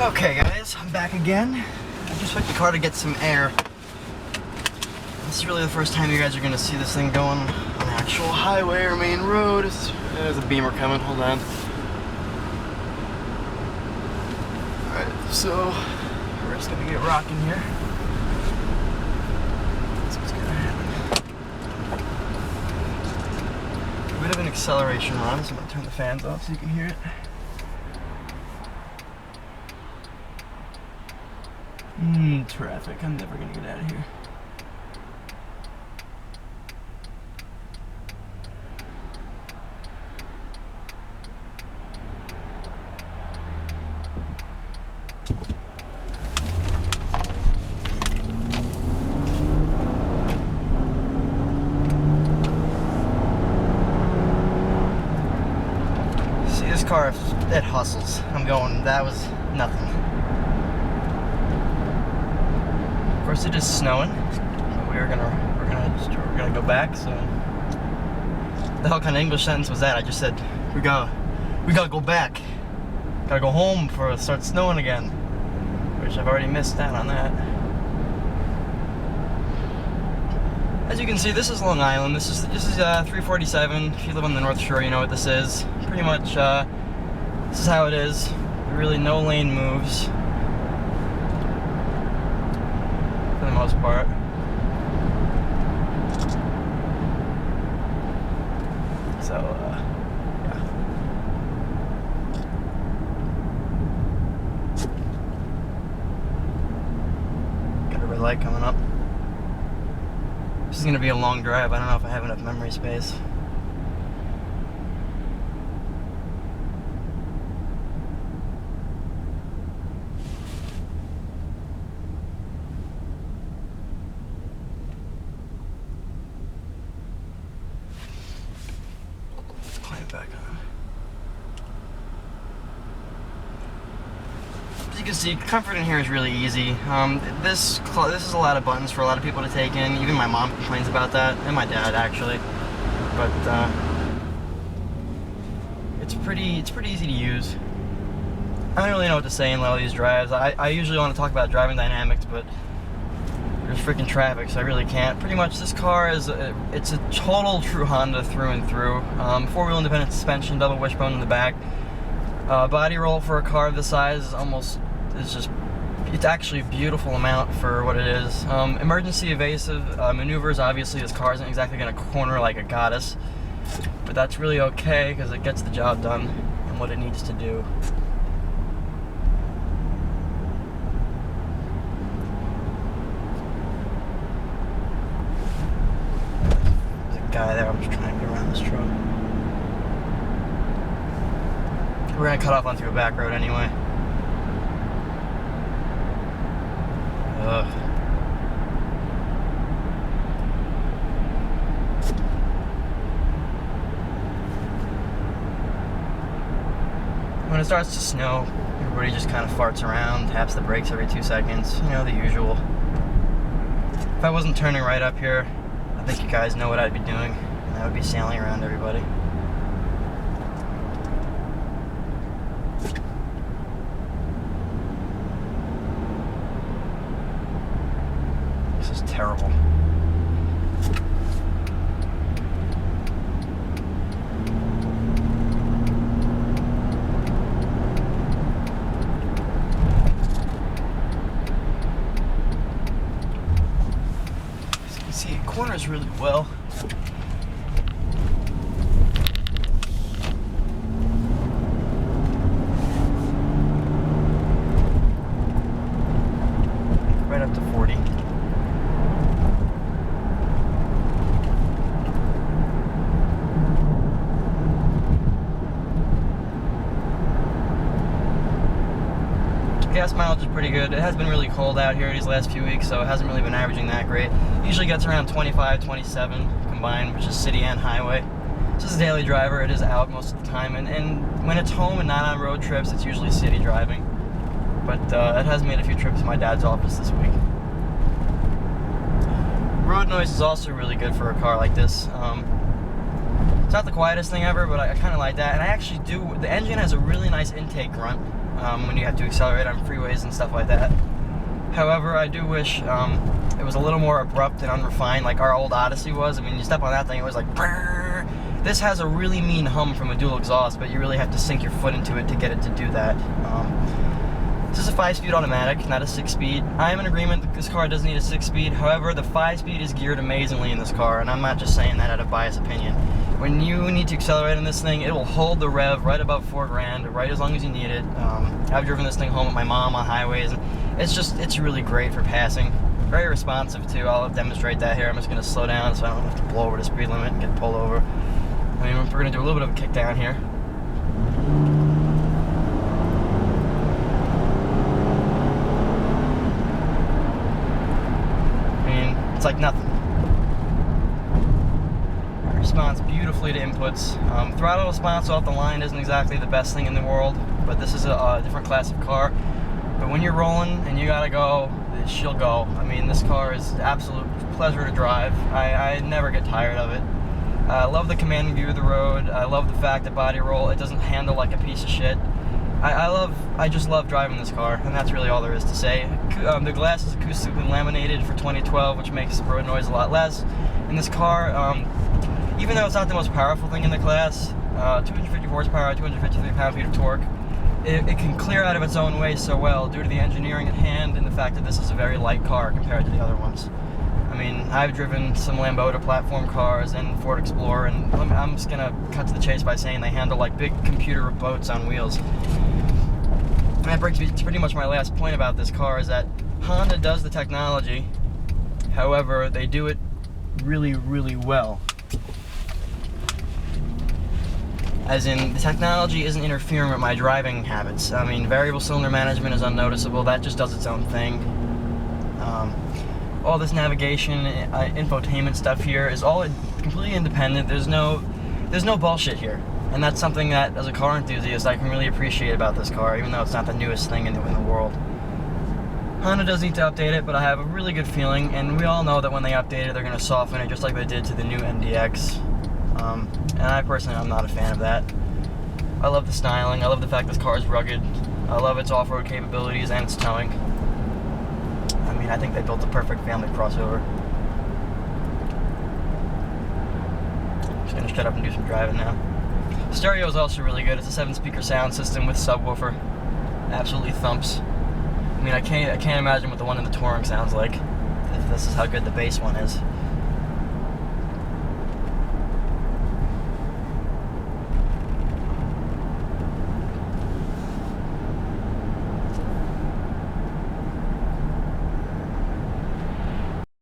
Okay guys, I'm back again. I just took the car to get some air. This is really the first time you guys are going to see this thing going on an actual highway or main road. There's a Beamer coming, hold on. Alright, so we're just going to get rocking here. That's what's going to happen. A bit of an acceleration run, so I'm going to turn the fans off so you can hear it. Traffic. I'm never gonna get out of here. See this car, it hustles. I'm going, that was nothing. First it is snowing, so we're gonna go back. So the hell kind of English sentence was that? I just said we gotta go back, gotta go home before it starts snowing again, which I've already missed out on that. As you can see, this is Long Island. This is 347. If you live on the North Shore, you know what this is. Pretty much, this is how it is. Really, no lane moves. For the most part. So, yeah. Got a red light coming up. This is gonna be a long drive. I don't know if I have enough memory space. Back on. As you can see, comfort in here is really easy. This is a lot of buttons for a lot of people to take in. Even my mom complains about that, and my dad actually. But it's pretty easy to use. I don't really know what to say in a lot of these drives. I usually want to talk about driving dynamics, but there's freaking traffic, so I really can't. Pretty much this car is it's a total true Honda through and through. Four-wheel independent suspension, double wishbone in the back. Body roll for a car of this size it's actually a beautiful amount for what it is. Emergency evasive maneuvers, obviously this car isn't exactly going to corner like a goddess, but that's really okay because it gets the job done and what it needs to do. Guy there, I'm just trying to get around this truck. We're gonna cut off onto a back road anyway. Ugh. When it starts to snow, everybody just kind of farts around, taps the brakes every 2 seconds, you know, the usual. If I wasn't turning right up here, I think you guys know what I'd be doing, and I would be sailing around everybody. This is terrible. See, it corners really well. Right up to 40. Gas mileage is pretty good. It has been really cold out here these last few weeks, so it hasn't really been averaging that great. Usually gets around 25, 27 combined, which is city and highway. This is a daily driver. It is out most of the time, and when it's home and not on road trips, it's usually city driving. But it has made a few trips to my dad's office this week. Road noise is also really good for a car like this. It's not the quietest thing ever, but I kind of like that. And I actually do, the engine has a really nice intake grunt. when you have to accelerate on freeways and stuff like that. However, I do wish it was a little more abrupt and unrefined, like our old Odyssey was. I mean, you step on that thing, it was like brrr. This has a really mean hum from a dual exhaust, but you really have to sink your foot into it to get it to do that. This is a 5-speed automatic, not a 6-speed. I am in agreement that this car does need a 6-speed. However, the 5-speed is geared amazingly in this car, and I'm not just saying that out of biased opinion. When you need to accelerate in this thing, it will hold the rev right above 4 grand, right as long as you need it. I've driven this thing home with my mom on highways, and it's really great for passing. Very responsive too. I'll demonstrate that here. I'm just going to slow down so I don't have to blow over the speed limit and get pulled over. I mean, we're going to do a little bit of a kick down here. It's like nothing. It responds beautifully to inputs. Throttle response off the line isn't exactly the best thing in the world, but this is a different class of car. But when you're rolling and you gotta go, she'll go. I mean, this car is absolute pleasure to drive. I never get tired of it. I love the commanding view of the road. I love the fact that body roll, it doesn't handle like a piece of shit. I just love driving this car, and that's really all there is to say. The glass is acoustically laminated for 2012, which makes road noise a lot less. In this car, even though it's not the most powerful thing in the class, 250 horsepower, 253 pound-feet of torque, it can clear out of its own way so well due to the engineering at hand and the fact that this is a very light car compared to the other ones. I mean, I've driven some Lambo platform cars and Ford Explorer, and I'm just gonna cut to the chase by saying they handle like big computer boats on wheels. And that brings me to pretty much my last point about this car, is that Honda does the technology, however, they do it really, really well. As in, the technology isn't interfering with my driving habits. I mean, variable cylinder management is unnoticeable, that just does its own thing. All this navigation, infotainment stuff here is all completely independent. There's no bullshit here. And that's something that, as a car enthusiast, I can really appreciate about this car, even though it's not the newest thing in the world. Honda does need to update it, but I have a really good feeling, and we all know that when they update it, they're going to soften it just like they did to the new MDX. And I personally, I'm not a fan of that. I love the styling, I love the fact this car is rugged, I love its off-road capabilities and its towing. I mean, I think they built the perfect family crossover. Just going to shut up and do some driving now. Stereo is also really good. It's a 7-speaker sound system with subwoofer. Absolutely thumps. I mean, I can't imagine what the one in the Touring sounds like, if this is how good the bass one is.